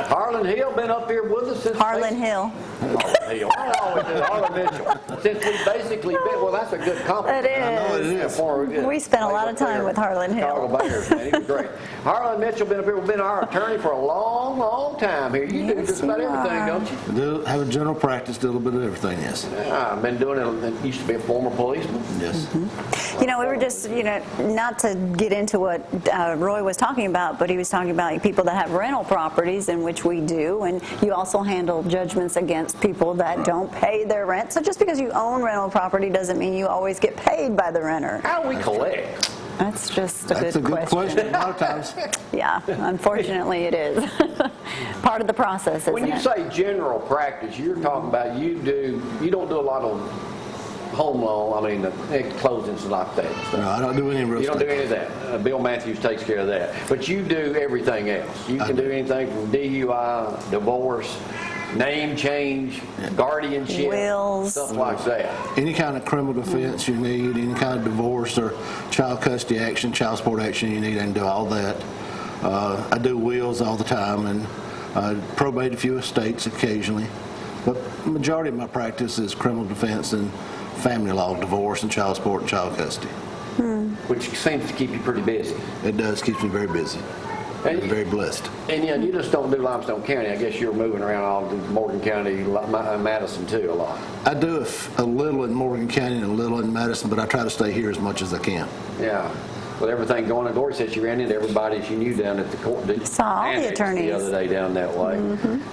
Harlan Hill been up here with us since... Harlan Hill. Harlan Hill. I always did Harlan Mitchell. Since we've basically been... Well, that's a good compliment. It is. I know it is. We spent a lot of time with Harlan Hill. Chicago Bears, man. He was great. Harlan Mitchell been up here. We've been our attorney for a long, long time here. You do just about everything, don't you? I do have a general practice, do a little bit of everything, yes. Yeah, I've been doing it. Used to be a former policeman. Yes. You know, we were just, not to get into what Roy was talking about, but he was talking about people that have rental properties, in which we do, and you also handle judgments against people that don't pay their rent. So just because you own rental property doesn't mean you always get paid by the renter. How do we collect? That's just a That's good question. A lot of times. Yeah, unfortunately it is. Part of the process, isn't it? When you say general practice, you're talking about you don't do a lot of home loan, closings like that. No, I don't do any real estate. You don't do any of that. Bill Matthews takes care of that. But you do everything else. You can do anything from DUI, divorce, name change, guardianship, wills, stuff like that. Any kind of criminal defense you need, any kind of divorce or child custody action, child support action you need, I can do all that. I do wills all the time and probate a few estates occasionally. But the majority of my practice is criminal defense and family law, divorce and child support and child custody. Which seems to keep you pretty busy. It does, keeps me very busy. I'm very blessed. And you just don't do Limestone County. I guess you're moving around all Morgan County, Madison too a lot. I do a little in Morgan County and a little in Madison, but I try to stay here as much as I can. Yeah. With everything going on, Dory said she ran into everybody she knew down at the court. Saw all the attorneys the other day down that way.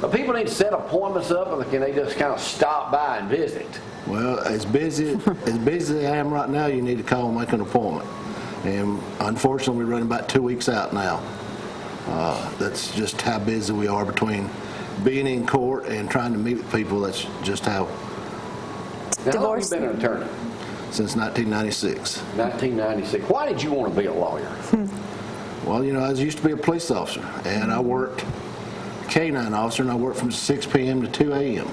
But people need to set appointments up, or can they just kind of stop by and visit? Well, as busy as I am right now, you need to call and make an appointment. And unfortunately, we're running about 2 weeks out now. That's just how busy we are between being in court and trying to meet with people. That's just how. Now, how long have you been an attorney? Since 1996. 1996. Why did you want to be a lawyer? Well, I used to be a police officer, and I worked K-9 officer, and I worked from 6 p.m. to 2 a.m.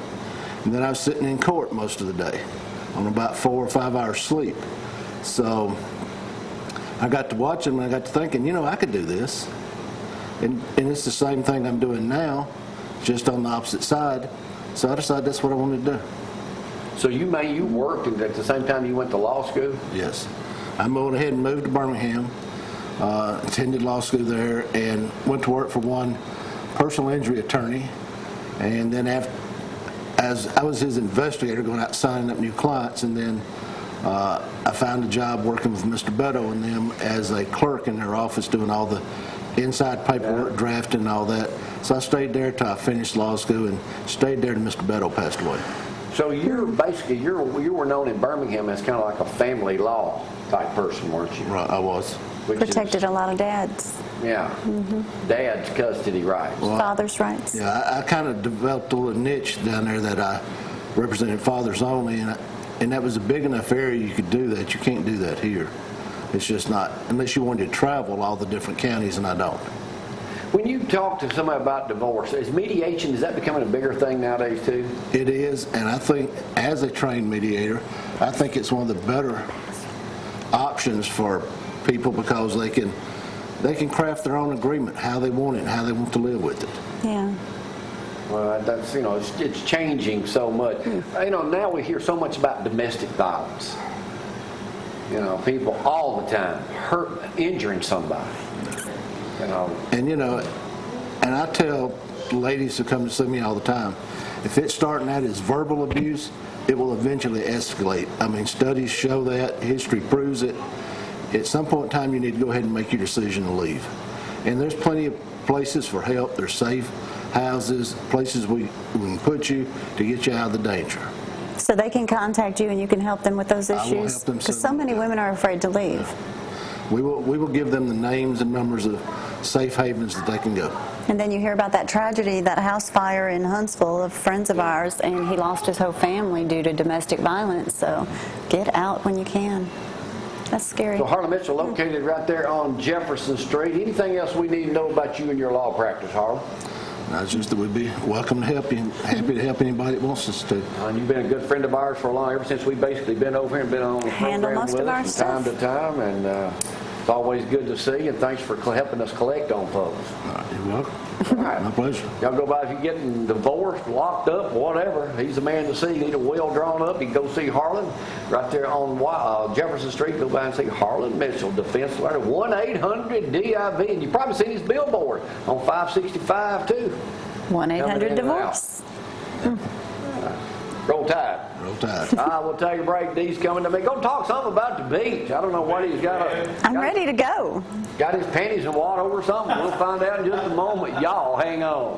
And then I was sitting in court most of the day on about 4 or 5 hours sleep. So I got to watching and I got to thinking, I could do this. And it's the same thing I'm doing now, just on the opposite side. So I decided that's what I wanted to do. So you worked at the same time you went to law school? Yes. I went ahead and moved to Birmingham, attended law school there, and went to work for one personal injury attorney. And then as I was his investigator, going out signing up new clients, and then I found a job working with Mr. Beto and them as a clerk in their office doing all the inside paperwork, drafting and all that. So I stayed there till I finished law school and stayed there till Mr. Beto passed away. So you were known in Birmingham as kind of like a family law type person, weren't you? Right, I was. Protected a lot of dads. Yeah. Dad's custody rights. Well, father's rights. Yeah, I kind of developed a little niche down there that I represented fathers only, and that was a big enough area you could do that. You can't do that here. It's just not, unless you wanted to travel all the different counties, and I don't. When you talk to somebody about divorce, is that becoming a bigger thing nowadays too? It is, and I think as a trained mediator, I think it's one of the better options for people because they can craft their own agreement, how they want it, and how they want to live with it. Yeah. Well, that's it's changing so much. Now we hear so much about domestic violence. People all the time injuring somebody. And I tell ladies who come to see me all the time, if it's starting out as verbal abuse, it will eventually escalate. Studies show that, history proves it. At some point in time, you need to go ahead and make your decision to leave. And there's plenty of places for help. There's safe houses, places we can put you to get you out of the danger. So they can contact you and you can help them with those issues? I will help them. Because so many women are afraid to leave. Yeah. We will give them the names and numbers of safe havens that they can go. And then you hear about that tragedy, that house fire in Huntsville of friends of ours, and he lost his whole family due to domestic violence. So get out when you can. That's scary. So Harlan Mitchell, located right there on Jefferson Street. Anything else we need to know about you and your law practice, Harlan? It's just that we'd be welcome to help you. Happy to help anybody that wants us to. And you've been a good friend of ours for a long, ever since we've basically been over here and been on the program most with of our us from time to time. And It's always good to see you, and thanks for helping us collect on folks. All right, you're welcome. All right. My pleasure. Y'all go by if you're getting divorced, locked up, whatever. He's the man to see. Need a will drawn up. You can go see Harlan right there on Jefferson Street. Go by and see Harlan Mitchell, defense lawyer, 1-800-DIV. And you've probably seen his billboard on 565 too. 1-800-DIVORCE. Roll Tide. Roll Tide. We'll take a break. Dee's coming to me. Go talk something about the beach. I don't know what he's got. I'm ready to go. Got his panties in water over something. We'll find out in just a moment. Y'all hang on.